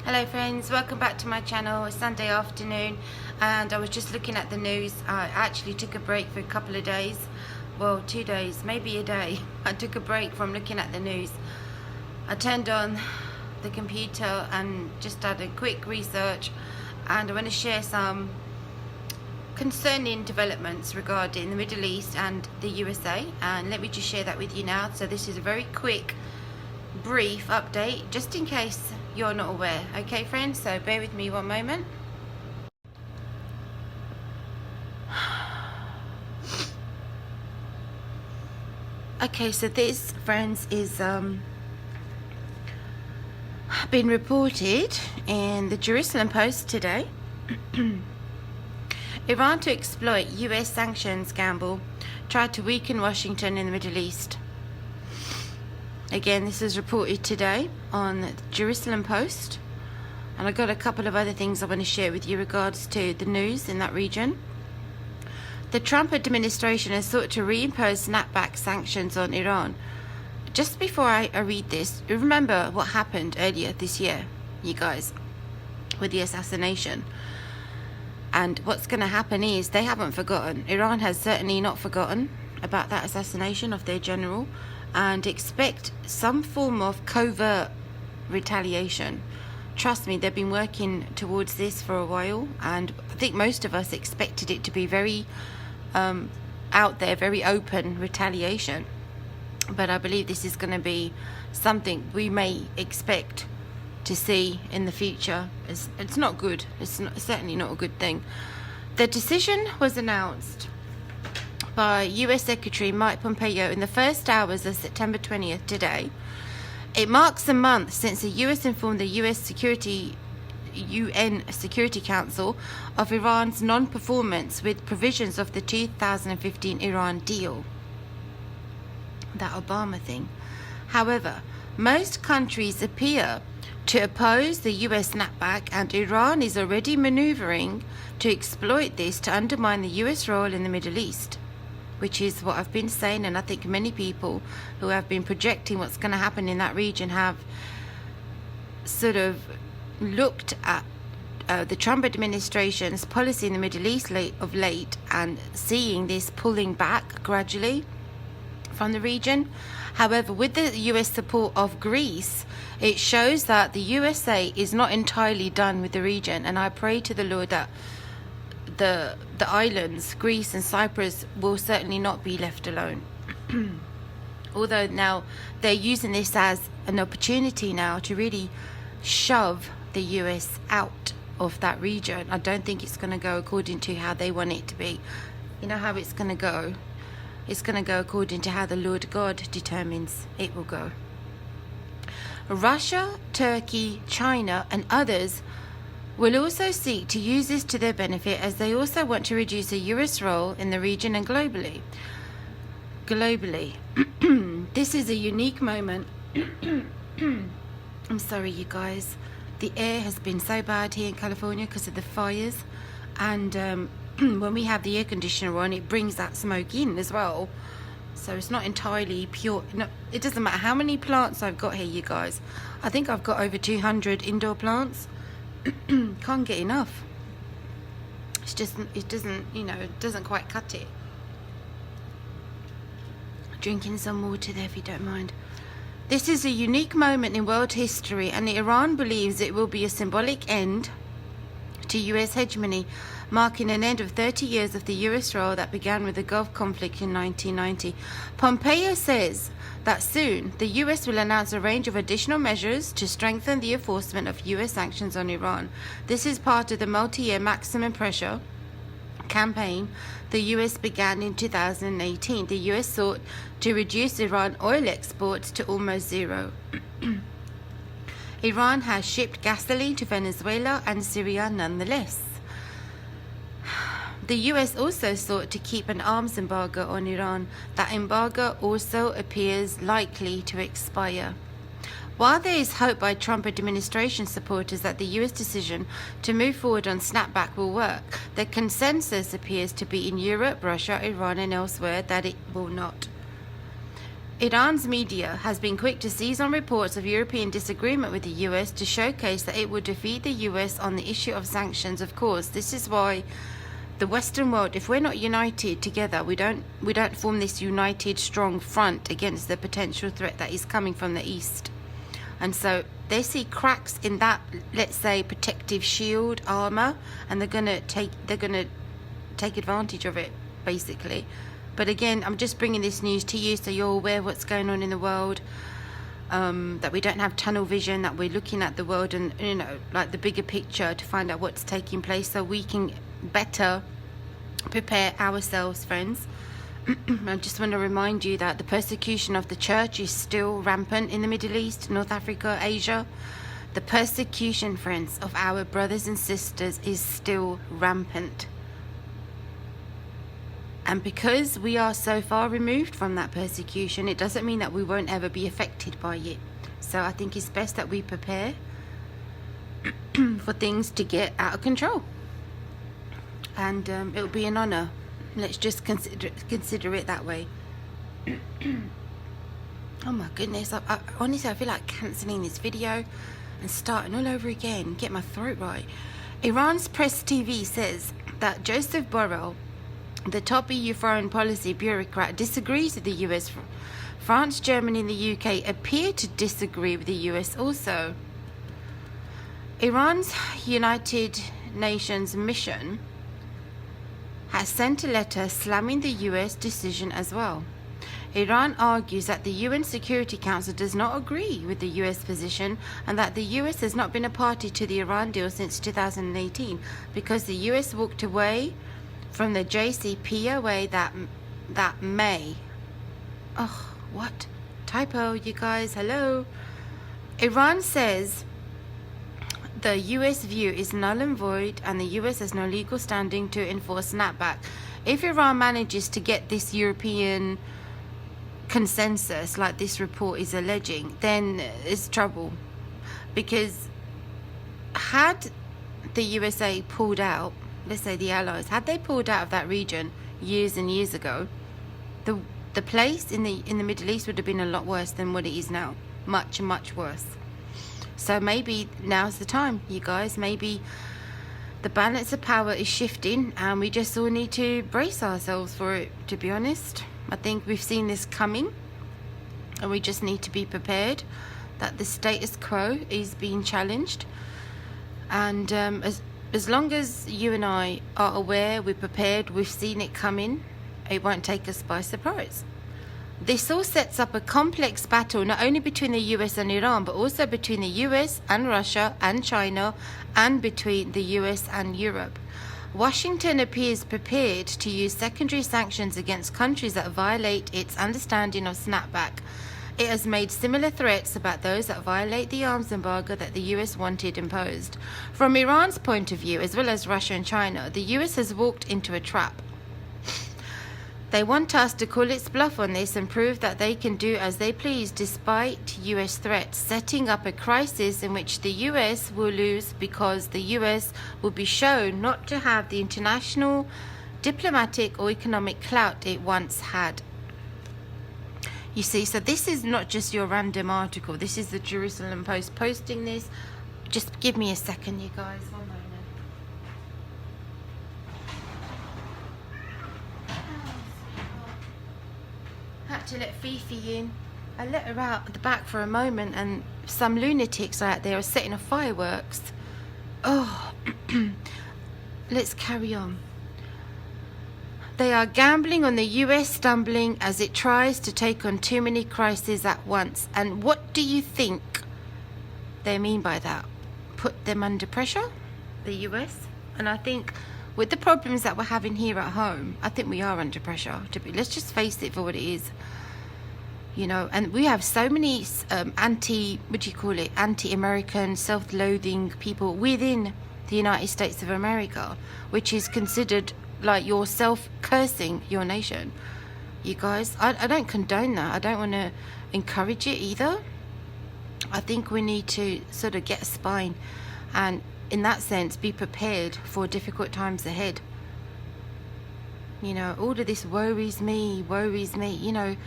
Hello friends, welcome back to my channel. It's Sunday afternoon and I was just looking at the news. I actually took a break for a couple of days, well 2 days, maybe a day. I took a break from looking at the news. I turned on the computer and just did a quick research, and I want to share some concerning developments regarding the Middle East and the USA, and let me just share that with you now. So this is a very quick brief update just in case you're not aware. Okay friends, so bear with me one moment. Okay, so this friends is been reported in the Jerusalem Post today. Iran to exploit US sanctions gamble, tried to weaken Washington in the Middle East. Again, this is reported today on the Jerusalem Post, and I've got a couple of other things I want to share with you regards to the news in that region. The Trump administration has sought to reimpose snapback sanctions on Iran. Just before I read this, remember what happened earlier this year, you guys, with the assassination. And what's going to happen is they haven't forgotten. Iran has certainly not forgotten about that assassination of their general, and expect some form of covert retaliation. Trust me, they've been working towards this for a while, and I think most of us expected it to be very out there, very open retaliation. But I believe this is going to be something we may expect to see in the future. It's not good. It's certainly not a good thing. The decision was announced by US Secretary Mike Pompeo in the first hours of September 20th today. It marks a month since the US informed the UN Security Council of Iran's non-performance with provisions of the 2015 Iran deal, that Obama thing. However, most countries appear to oppose the US snapback, and Iran is already maneuvering to exploit this to undermine the US role in the Middle East, which is what I've been saying, and I think many people who have been projecting what's going to happen in that region have sort of looked at the Trump administration's policy in the Middle East of late and seeing this pulling back gradually from the region. However, with the US support of Greece, it shows that the USA is not entirely done with the region, and I pray to the Lord that the islands, Greece and Cyprus, will certainly not be left alone. Although now they're using this as an opportunity now to really shove the US out of that region. I don't think it's going to go according to how they want it to be. You know how it's going to go? It's going to go according to how the Lord God determines it will go. Russia, Turkey, China and others will also seek to use this to their benefit, as they also want to reduce the US role in the region and globally. This is a unique moment. I'm sorry you guys, the air has been so bad here in California because of the fires, and when we have the air conditioner on, it brings that smoke in as well, so it's not entirely pure. No, it doesn't matter how many plants I've got here, you guys. I think I've got over 200 indoor plants. Can't get enough. It's just, it doesn't, you know, it doesn't quite cut it. Drinking some water there if you don't mind. This is a unique moment in world history, and Iran believes it will be a symbolic end to US hegemony, marking an end of 30 years of the US role that began with the Gulf conflict in 1990. Pompeo says that soon the US will announce a range of additional measures to strengthen the enforcement of US sanctions on Iran. This is part of the multi-year maximum pressure campaign the US began in 2018. The US sought to reduce Iran oil exports to almost zero. Iran has shipped gasoline to Venezuela and Syria nonetheless. The US also sought to keep an arms embargo on Iran. That embargo also appears likely to expire. While there is hope by Trump administration supporters that the US decision to move forward on snapback will work, the consensus appears to be in Europe, Russia, Iran and elsewhere that it will not. Iran's media has been quick to seize on reports of European disagreement with the US to showcase that it would defeat the US on the issue of sanctions. Of course, this is why the Western world, if we're not united together, we don't form this united, strong front against the potential threat that is coming from the East. And so they see cracks in that, let's say, protective shield armor, and they're gonna take advantage of it, basically. But again, I'm just bringing this news to you so you're aware of what's going on in the world, that we don't have tunnel vision, that we're looking at the world and, you know, like the bigger picture to find out what's taking place so we can better prepare ourselves, friends. I just want to remind you that the persecution of the church is still rampant in the Middle East, North Africa, Asia. The persecution, friends, of our brothers and sisters is still rampant. And because we are so far removed from that persecution, it doesn't mean that we won't ever be affected by it. So I think it's best that we prepare for things to get out of control. And it'll be an honor. Let's just consider it that way. Oh my goodness, I honestly, I feel like cancelling this video and starting all over again, get my throat right. Iran's press TV says that Joseph Borrell, the top EU foreign policy bureaucrat, disagrees with the US. France, Germany and the UK appear to disagree with the US also. Iran's United Nations mission has sent a letter slamming the US decision as well. Iran argues that the UN Security Council does not agree with the US position and that the US has not been a party to the Iran deal since 2018 because the US walked away from the JCPOA that May. Oh, what? Typo, you guys. Hello. Iran says the US view is null and void and the US has no legal standing to enforce snapback. If Iran manages to get this European consensus like this report is alleging, then it's trouble. Because had the USA pulled out, let's say the Allies, had they pulled out of that region years and years ago, the place in the Middle East would have been a lot worse than what it is now. Much, much worse. So maybe now's the time, you guys. Maybe the balance of power is shifting and we just all need to brace ourselves for it, to be honest. I think we've seen this coming and we just need to be prepared that the status quo is being challenged. And as long as you and I are aware, we're prepared, we've seen it coming, it won't take us by surprise. This all sets up a complex battle not only between the US and Iran, but also between the US and Russia and China, and between the US and Europe. Washington appears prepared to use secondary sanctions against countries that violate its understanding of snapback. It has made similar threats about those that violate the arms embargo that the US wanted imposed. From Iran's point of view, as well as Russia and China, the US has walked into a trap. They want us to call its bluff on this and prove that they can do as they please despite US threats, setting up a crisis in which the US will lose because the US will be shown not to have the international, diplomatic or economic clout it once had. You see, so this is not just your random article. This is the Jerusalem Post posting this. Just give me a second, you guys. One moment. Had to let Fifi in. I let her out at the back for a moment and some lunatics out there are setting off fireworks. Oh, let's carry on. They are gambling on the US stumbling as it tries to take on too many crises at once. And what do you think they mean by that? Put them under pressure, the US? And I think with the problems that we're having here at home, I think we are under pressure. Let's just face it for what it is. You know, and we have so many anti-American, self-loathing people within the United States of America, which is considered like yourself cursing your nation. You guys, I don't condone that. I don't want to encourage it either. I think we need to sort of get a spine and in that sense be prepared for difficult times ahead. You know, all of this worries me, you know,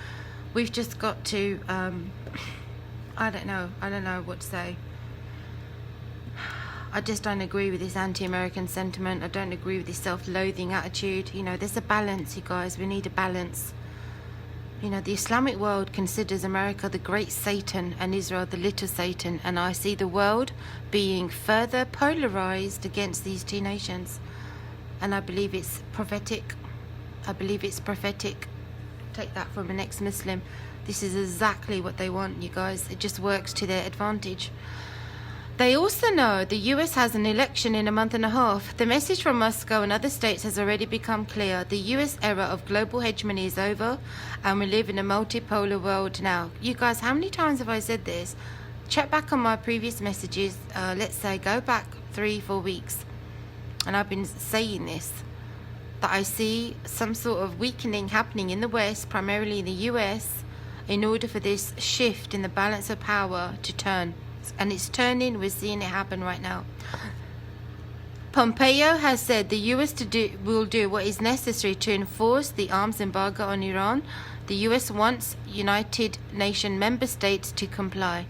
we've just got to, I don't know what to say. I just don't agree with this anti-American sentiment. I don't agree with this self-loathing attitude. You know, there's a balance, you guys. We need a balance. You know, the Islamic world considers America the great Satan and Israel the little Satan. And I see the world being further polarized against these two nations. And I believe it's prophetic. I believe it's prophetic. Take that from an ex-Muslim. This is exactly what they want, you guys. It just works to their advantage. They also know the US has an election in a month and a half. The message from Moscow and other states has already become clear. The US era of global hegemony is over, and we live in a multipolar world now. You guys, how many times have I said this? Check back on my previous messages. Let's say go back 3-4 weeks. And I've been saying this, that I see some sort of weakening happening in the West, primarily in the US, in order for this shift in the balance of power to turn. And it's turning. We're seeing it happen right now. Pompeo has said the US will do what is necessary to enforce the arms embargo on Iran. The US wants United Nations member states to comply.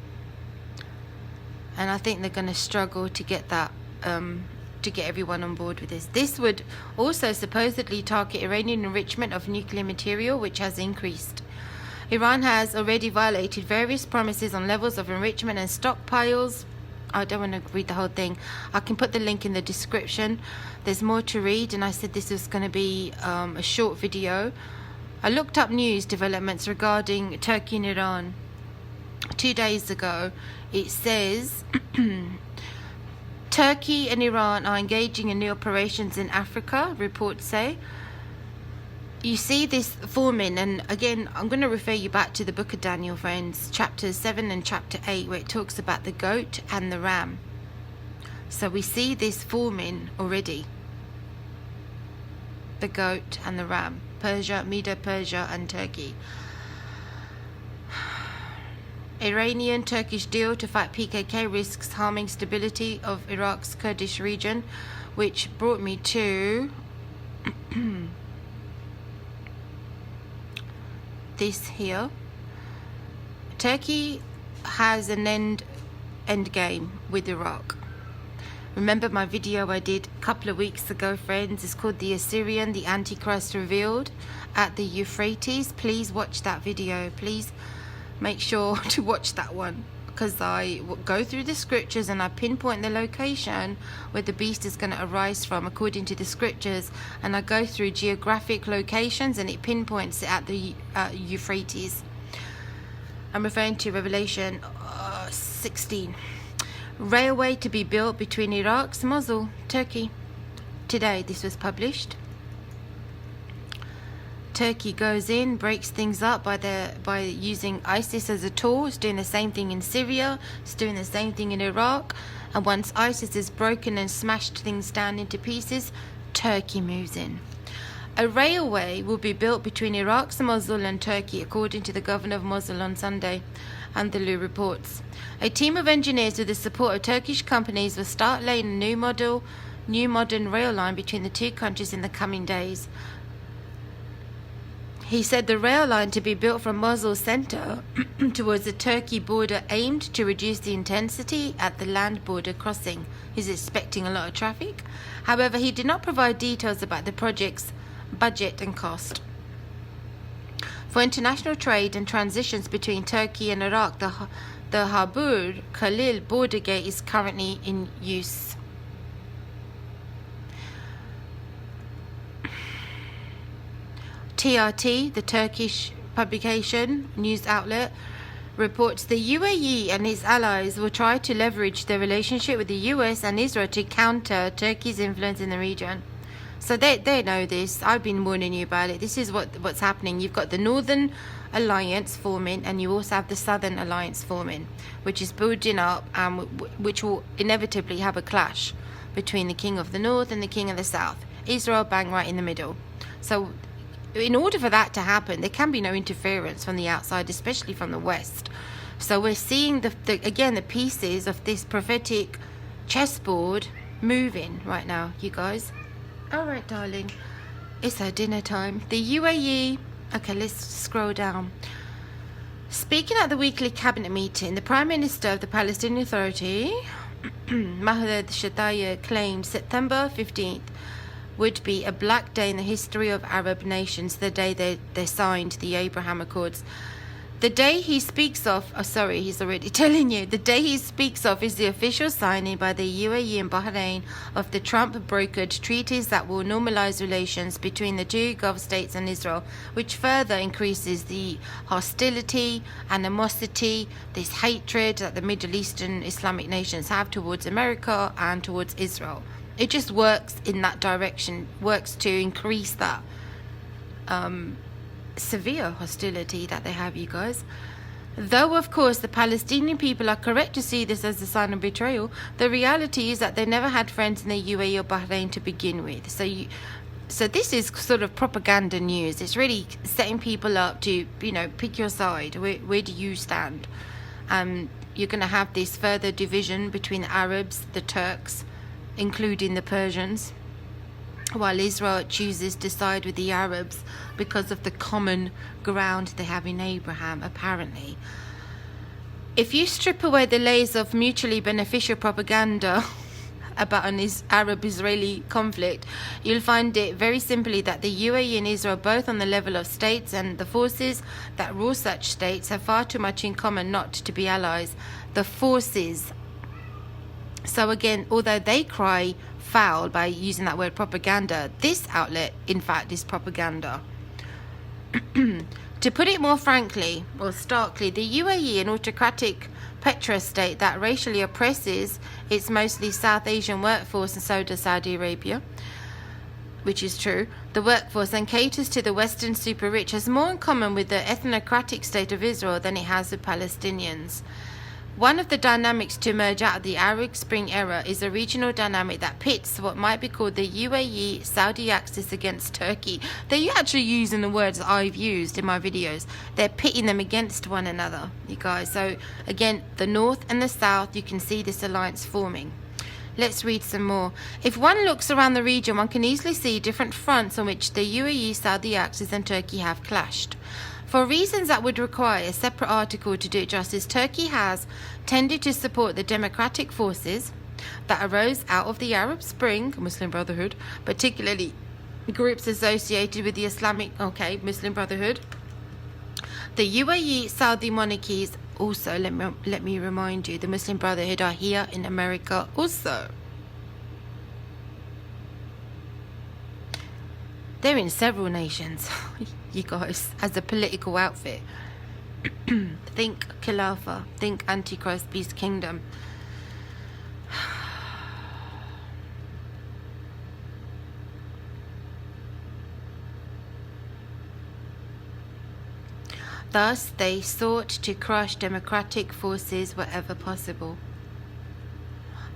And I think they're going to struggle to get that, to get everyone on board with this. This would also supposedly target Iranian enrichment of nuclear material, which has increased. Iran has already violated various promises on levels of enrichment and stockpiles. I don't want to read the whole thing. I can put the link in the description. There's more to read, and I said this was going to be a short video. I looked up news developments regarding Turkey and Iran 2 days ago. It says Turkey and Iran are engaging in new operations in Africa, reports say. You see this forming, and again, I'm going to refer you back to the book of Daniel, friends, chapter 7 and chapter 8, where it talks about the goat and the ram. So we see this forming already. The goat and the ram. Persia, Medo-Persia and Turkey. Iranian-Turkish deal to fight PKK risks harming stability of Iraq's Kurdish region, which brought me to this here. Turkey has an end game with Iraq. Remember my video I did a couple of weeks ago, friends? It's called The Assyrian, the Antichrist Revealed at the Euphrates. Please watch that video. Please make sure to watch that one, because I go through the scriptures and I pinpoint the location where the beast is going to arise from according to the scriptures, and I go through geographic locations and it pinpoints it at the Euphrates. I'm referring to Revelation 16. Railway to be built between Iraq, Mosul, Turkey. Today this was published. Turkey goes in, breaks things up by using ISIS as a tool. It's doing the same thing in Syria. It's doing the same thing in Iraq. And once ISIS is broken and smashed things down into pieces, Turkey moves in. A railway will be built between Iraq, Mosul and Turkey, according to the governor of Mosul on Sunday, Anadolu reports. A team of engineers with the support of Turkish companies will start laying a new modern rail line between the two countries in the coming days. He said the rail line to be built from Mosul center towards the Turkey border aimed to reduce the intensity at the land border crossing. He's expecting a lot of traffic. However, he did not provide details about the project's budget and cost. For international trade and transitions between Turkey and Iraq, the Habur Khalil border gate is currently in use. TRT, the Turkish publication news outlet, reports the UAE and its allies will try to leverage their relationship with the US and Israel to counter Turkey's influence in the region. So they know this. I've been warning you about it. This is what's happening. You've got the Northern Alliance forming, and you also have the Southern Alliance forming, which is building up, and which will inevitably have a clash between the King of the North and the King of the South. Israel bang right in the middle. So in order for that to happen, there can be no interference from the outside, especially from the West. So we're seeing the pieces of this prophetic chessboard moving right now, you guys. All right, darling, it's our dinner time. The UAE. Okay, let's scroll down. Speaking at the weekly cabinet meeting, the Prime Minister of the Palestinian Authority, Mahmoud Shataya, claimed September 15th would be a black day in the history of Arab nations, the day they signed the Abraham Accords. The day he speaks of, he's already telling you, the day he speaks of is the official signing by the UAE and Bahrain of the Trump-brokered treaties that will normalize relations between the two Gulf states and Israel, which further increases the hostility, animosity, this hatred that the Middle Eastern Islamic nations have towards America and towards Israel. It just works in that direction, works to increase that severe hostility that they have, you guys. Though of course the Palestinian people are correct to see this as a sign of betrayal, the reality is that they never had friends in the UAE or Bahrain to begin with. So this is sort of propaganda news. It's really setting people up to, pick your side. Where do you stand? You're going to have this further division between the Arabs, the Turks, including the Persians, while Israel chooses to side with the Arabs because of the common ground they have in Abraham, apparently. If you strip away the layers of mutually beneficial propaganda about an Arab-Israeli conflict, you'll find it very simply that the UAE and Israel, both on the level of states and the forces that rule such states, have far too much in common not to be allies. The forces. So again, although they cry foul by using that word propaganda, this outlet in fact is propaganda. To put it more frankly or starkly, the UAE, an autocratic petrostate that racially oppresses its mostly South Asian workforce, and so does Saudi Arabia, which is true, the workforce, and caters to the Western super rich, has more in common with the ethnocratic state of Israel than it has with Palestinians. One of the dynamics to emerge out of the Arab Spring era is a regional dynamic that pits what might be called the UAE-Saudi axis against Turkey. They're actually using the words I've used in my videos. They're pitting them against one another, you guys. So again, the north and the south, you can see this alliance forming. Let's read some more. If one looks around the region, one can easily see different fronts on which the UAE-Saudi axis and Turkey have clashed. For reasons that would require a separate article to do it justice, Turkey has tended to support the democratic forces that arose out of the Arab Spring, Muslim Brotherhood, particularly groups associated with the Islamic, Muslim Brotherhood. The UAE Saudi monarchies also, let me remind you, the Muslim Brotherhood are here in America also. They're in several nations, you guys, as a political outfit. Think Caliphate, think Antichrist, Beast Kingdom. Thus, they sought to crush democratic forces wherever possible.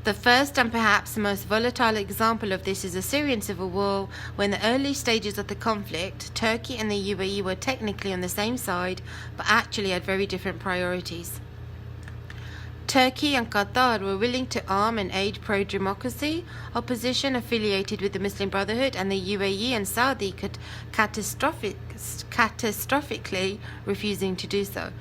The first and perhaps most volatile example of this is the Syrian civil war. When the early stages of the conflict, Turkey and the UAE were technically on the same side, but actually had very different priorities. Turkey and Qatar were willing to arm and aid pro-democracy opposition affiliated with the Muslim Brotherhood, and the UAE and Saudi could catastrophically refusing to do so.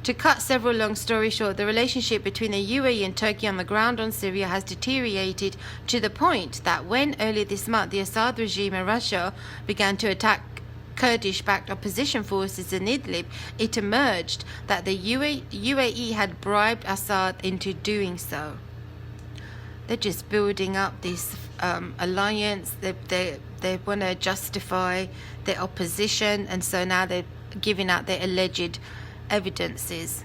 To cut several long stories short, the relationship between the UAE and Turkey on the ground on Syria has deteriorated to the point that when earlier this month the Assad regime in Russia began to attack Kurdish-backed opposition forces in Idlib, it emerged that the UAE had bribed Assad into doing so. They're just building up this alliance. They want to justify their opposition, and so now they're giving out their alleged evidences,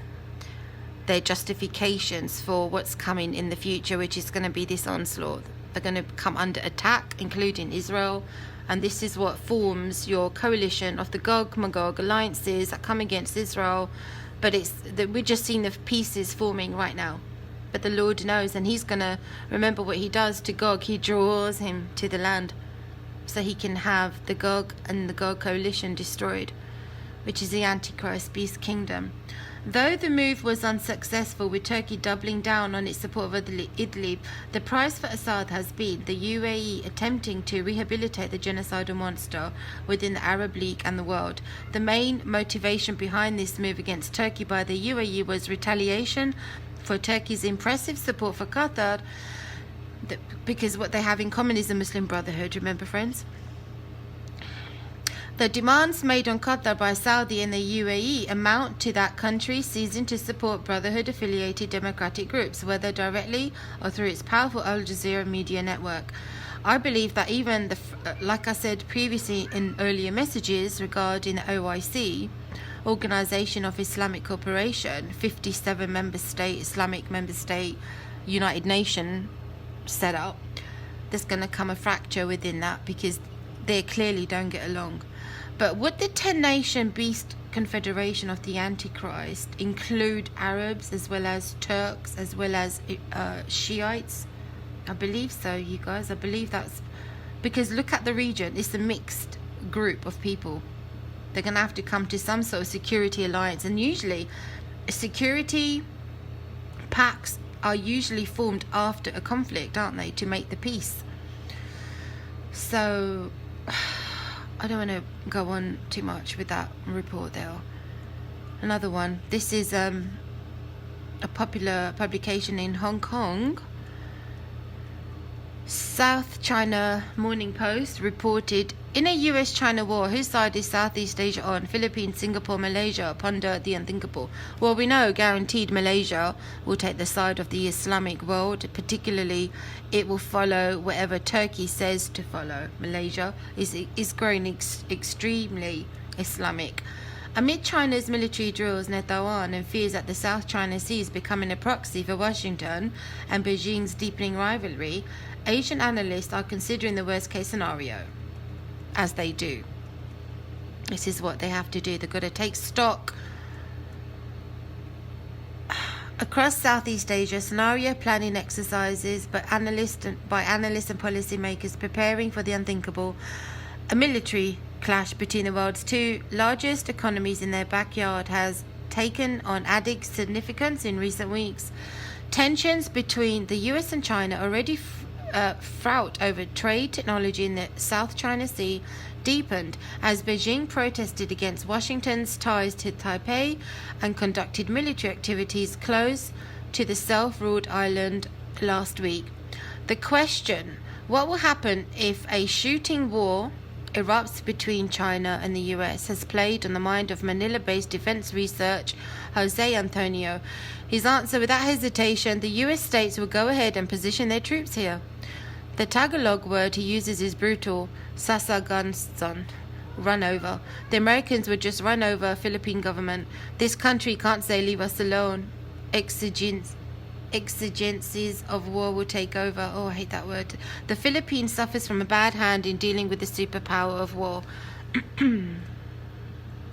their justifications for what's coming in the future, which is going to be this onslaught. They're going to come under attack, including Israel, and this is what forms your coalition of the Gog-Magog alliances that come against Israel. But we're just seeing the pieces forming right now. But the Lord knows, and he's going to remember what he does to Gog. He draws him to the land so he can have the Gog and the Gog coalition destroyed, which is the Antichrist Beast Kingdom. Though the move was unsuccessful, with Turkey doubling down on its support of Idlib, the price for Assad has been the UAE attempting to rehabilitate the genocidal monster within the Arab League and the world. The main motivation behind this move against Turkey by the UAE was retaliation for Turkey's impressive support for Qatar, because what they have in common is the Muslim Brotherhood, remember friends? The demands made on Qatar by Saudi and the UAE amount to that country ceasing to support Brotherhood-affiliated democratic groups, whether directly or through its powerful Al Jazeera media network. I believe that even, like I said previously in earlier messages regarding the OIC, Organization of Islamic Cooperation, 57 member state, Islamic member state, United Nation setup, there's going to come a fracture within that because they clearly don't get along. But would the 10-nation beast confederation of the Antichrist include Arabs as well as Turks as well as Shiites? I believe so, you guys. I believe that's because look at the region. It's a mixed group of people. They're going to have to come to some sort of security alliance. And usually security pacts are usually formed after a conflict, aren't they, to make the peace. So I don't want to go on too much with that report there. Another one. This is a popular publication in Hong Kong. South China Morning Post reported, in a US-China war, whose side is Southeast Asia on? Philippines, Singapore, Malaysia ponder the unthinkable. Well, we know guaranteed Malaysia will take the side of the Islamic world. Particularly, it will follow whatever Turkey says to follow. Malaysia is growing extremely Islamic. Amid China's military drills near Taiwan and fears that the South China Sea is becoming a proxy for Washington and Beijing's deepening rivalry, Asian analysts are considering the worst-case scenario, as they do. This is what they have to do. They've got to take stock. Across Southeast Asia, scenario planning exercises by analysts and policymakers preparing for the unthinkable, a military clash between the world's two largest economies in their backyard has taken on added significance in recent weeks. Tensions between the US and China already fraught over trade technology in the South China Sea deepened as Beijing protested against Washington's ties to Taipei and conducted military activities close to the self-ruled island last week. The question, what will happen if a shooting war erupts between China and the US, has played on the mind of Manila-based defense research Jose Antonio. His answer, without hesitation, the US states will go ahead and position their troops here. The Tagalog word he uses is brutal, sasagansan, run over. The Americans would just run over Philippine government. This country can't say leave us alone. Exigencies of war will take over. Oh, I hate that word. The Philippines suffers from a bad hand in dealing with the superpower of war. A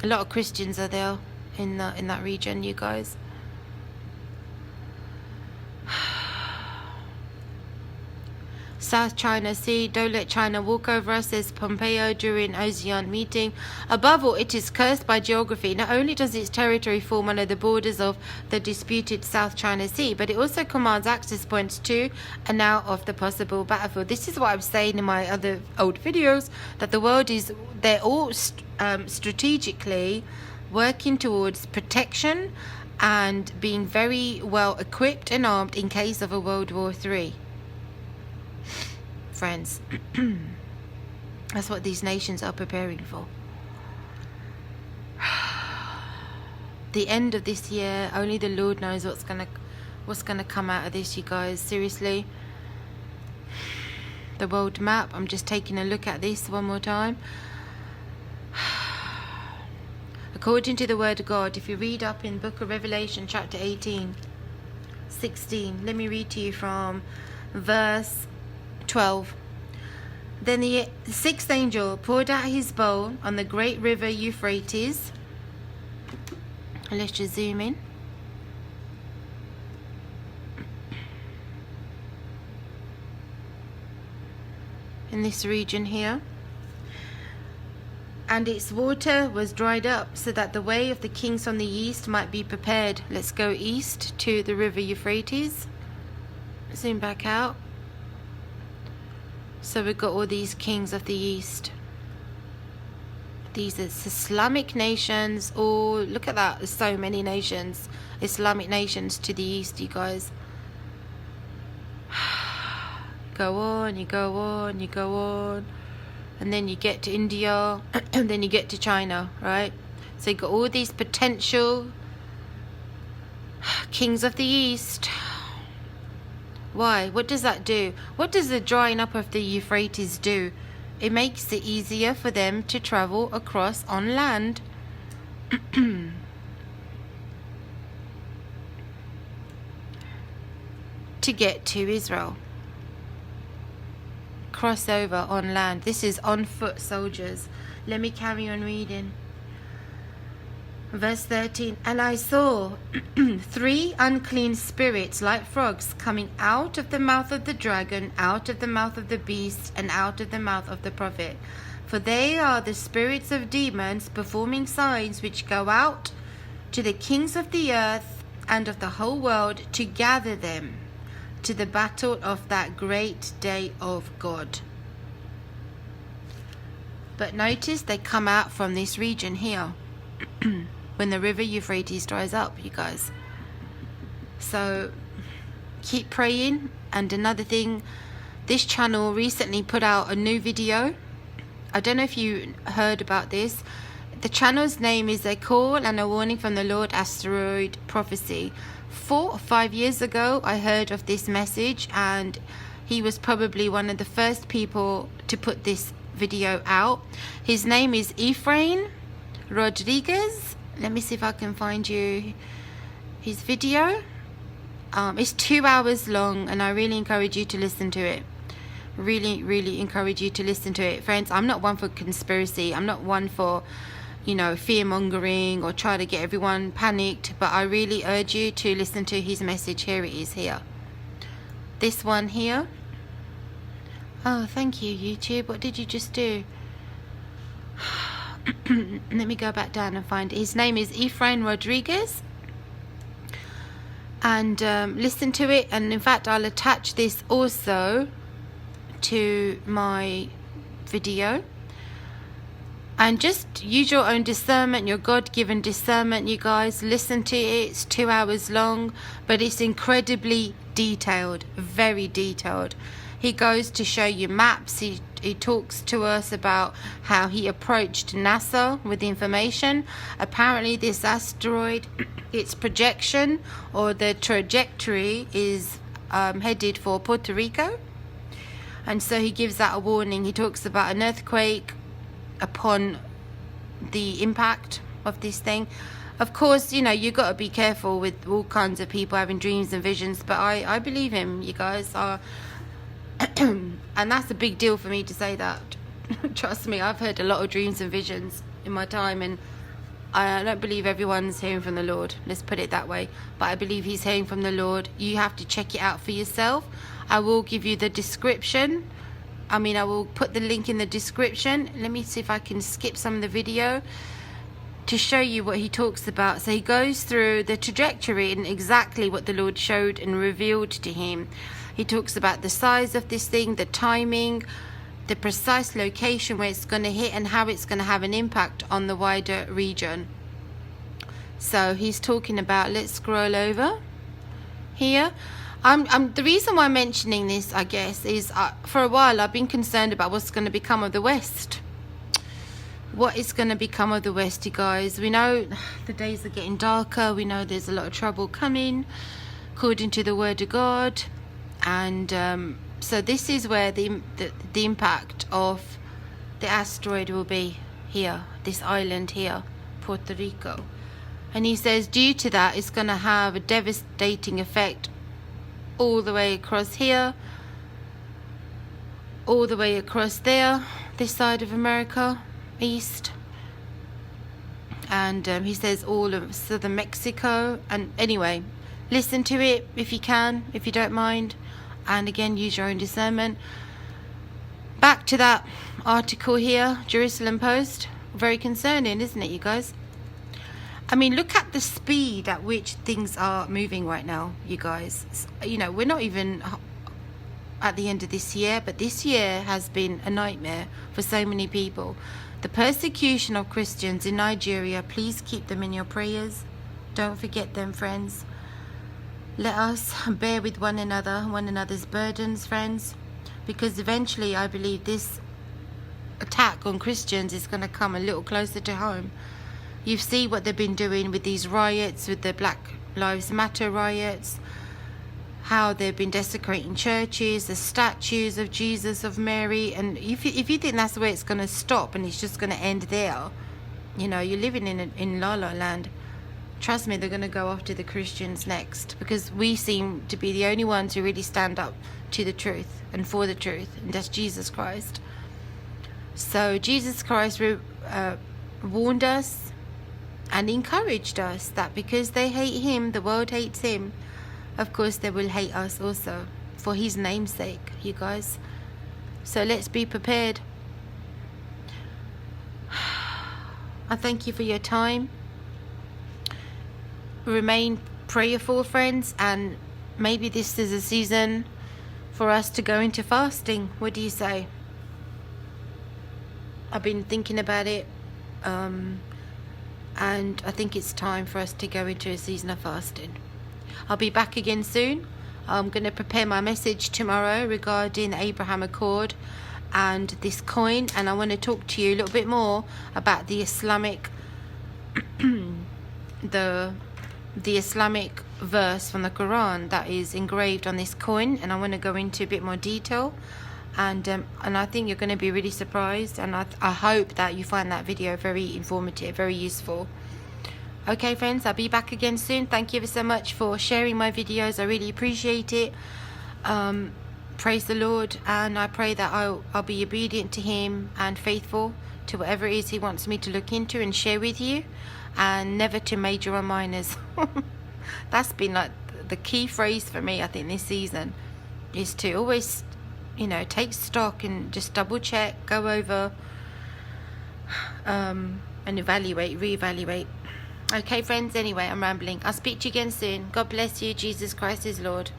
lot of Christians are there in that region, you guys. South China Sea, don't let China walk over us, says Pompeo during ASEAN meeting. Above all, it is cursed by geography. Not only does its territory fall under the borders of the disputed South China Sea, but it also commands access points to and out of the possible battlefield. This is what I'm saying in my other old videos, that the world is, they're all strategically working towards protection and being very well equipped and armed in case of a World War III. Friends, that's what these nations are preparing for. The end of this year, only the Lord knows what's gonna come out of this, you guys. Seriously, the world map, I'm just taking a look at this one more time. According to the word of God, if you read up in book of Revelation chapter 16, let me read to you from verse 12. Then the sixth angel poured out his bowl on the great river Euphrates. Let's just zoom in. In this region here. and its water was dried up, so that the way of the kings from the east might be prepared. Let's go east to the river Euphrates. Zoom back out. So we've got all these kings of the east. These are Islamic nations. Oh, look at that. There's so many nations. Islamic nations to the east, you guys. Go on, you go on, you go on. And then you get to India. And then you get to China, right? So you've got all these potential kings of the east. Why? What does that do? What does the drying up of the Euphrates do? It makes it easier for them to travel across on land. To get to Israel. Cross over on land. This is on foot soldiers. Let me carry on reading. Verse 13, and I saw 3 unclean spirits like frogs coming out of the mouth of the dragon, out of the mouth of the beast, and out of the mouth of the prophet. For they are the spirits of demons performing signs, which go out to the kings of the earth and of the whole world to gather them to the battle of that great day of God. But notice they come out from this region here. When the river Euphrates dries up, you guys. So keep praying. And another thing, this channel recently put out a new video. I don't know if you heard about this. The channel's name is A Call and a Warning from the Lord Asteroid Prophecy. 4 or 5 years ago I heard of this message, and he was probably one of the first people to put this video out. His name is Ephraim Rodriguez. Let me see if I can find you his video. It's 2 hours long, and I really encourage you to listen to it. Really encourage you to listen to it. Friends, I'm not one for conspiracy. I'm not one for, you know, fear-mongering or try to get everyone panicked. But I really urge you to listen to his message. Here it is here. This one here. Oh, thank you, YouTube. What did you just do? Let me go back down and find it. His name is Ephraim Rodriguez, and listen to it. And in fact, I'll attach this also to my video, and just use your own discernment, your God-given discernment, you guys. Listen to it. It's 2 hours long, but it's incredibly detailed, very detailed. He goes to show you maps. He talks to us about how he approached NASA with information. Apparently this asteroid, its projection or the trajectory is headed for Puerto Rico. And so he gives that a warning. He talks about an earthquake upon the impact of this thing. Of course, you know, you got to be careful with all kinds of people having dreams and visions, but I believe him, you guys. And that's a big deal for me to say that. Trust me, I've heard a lot of dreams and visions in my time, and I don't believe everyone's hearing from the Lord. Let's put it that way. But I believe he's hearing from the Lord. You have to check it out for yourself. I will give you the description. I will put the link in the description. Let me see if I can skip some of the video to show you what he talks about. So he goes through the trajectory and exactly what the Lord showed and revealed to him. He talks about the size of this thing, the timing, the precise location where it's going to hit, and how it's going to have an impact on the wider region. So he's talking about, let's scroll over here. The reason why I'm mentioning this, I guess, is for a while I've been concerned about what's going to become of the West. What is going to become of the West, you guys? We know the days are getting darker. We know there's a lot of trouble coming, according to the Word of God. And so this is where the impact of the asteroid will be here, this island here, Puerto Rico. And he says due to that, it's going to have a devastating effect all the way across here, all the way across there, this side of America, east. And he says all of southern Mexico. And anyway, listen to it if you can, if you don't mind. And again, use your own discernment. Back to that article here, Jerusalem Post. Very concerning, isn't it, you guys? I mean, look at the speed at which things are moving right now, you guys. You know, we're not even at the end of this year, but this year has been a nightmare for so many people. The persecution of Christians in Nigeria, please keep them in your prayers. Don't forget them, friends. Let us bear with one another, one another's burdens, friends, because eventually I believe this attack on Christians is going to come a little closer to home. You see what they've been doing with these riots, with the Black Lives Matter riots, how they've been desecrating churches, the statues of Jesus, of Mary. And if you think that's the way it's going to stop and it's just going to end there, you know, you're living in La La Land. Trust me, they're going to go after the Christians next, because we seem to be the only ones who really stand up to the truth and for the truth, and that's Jesus Christ. So Jesus Christ warned us and encouraged us that because they hate him, the world hates him. Of course, they will hate us also for his name's sake, you guys. So let's be prepared. I thank you for your time. Remain prayerful, friends, and maybe this is a season for us to go into fasting. What do you say? I've been thinking about it, and I think it's time for us to go into a season of fasting. I'll be back again soon. I'm going to prepare my message tomorrow regarding the Abraham Accord and this coin, and I want to talk to you a little bit more about the Islamic the Islamic verse from the Quran that is engraved on this coin, and I want to go into a bit more detail, and I think you're going to be really surprised, and I hope that you find that video very informative, very useful. Okay, friends, I'll be back again soon. Thank you so much for sharing my videos. I really appreciate it. Praise the Lord, and I pray that I'll be obedient to him and faithful to whatever it is he wants me to look into and share with you, and never to major or minors. That's been like the key phrase for me, I think, this season, is to always, you know, take stock and just double check, go over, and reevaluate. Okay, friends, anyway, I'm rambling. I'll speak to you again soon. God bless you. Jesus Christ is Lord.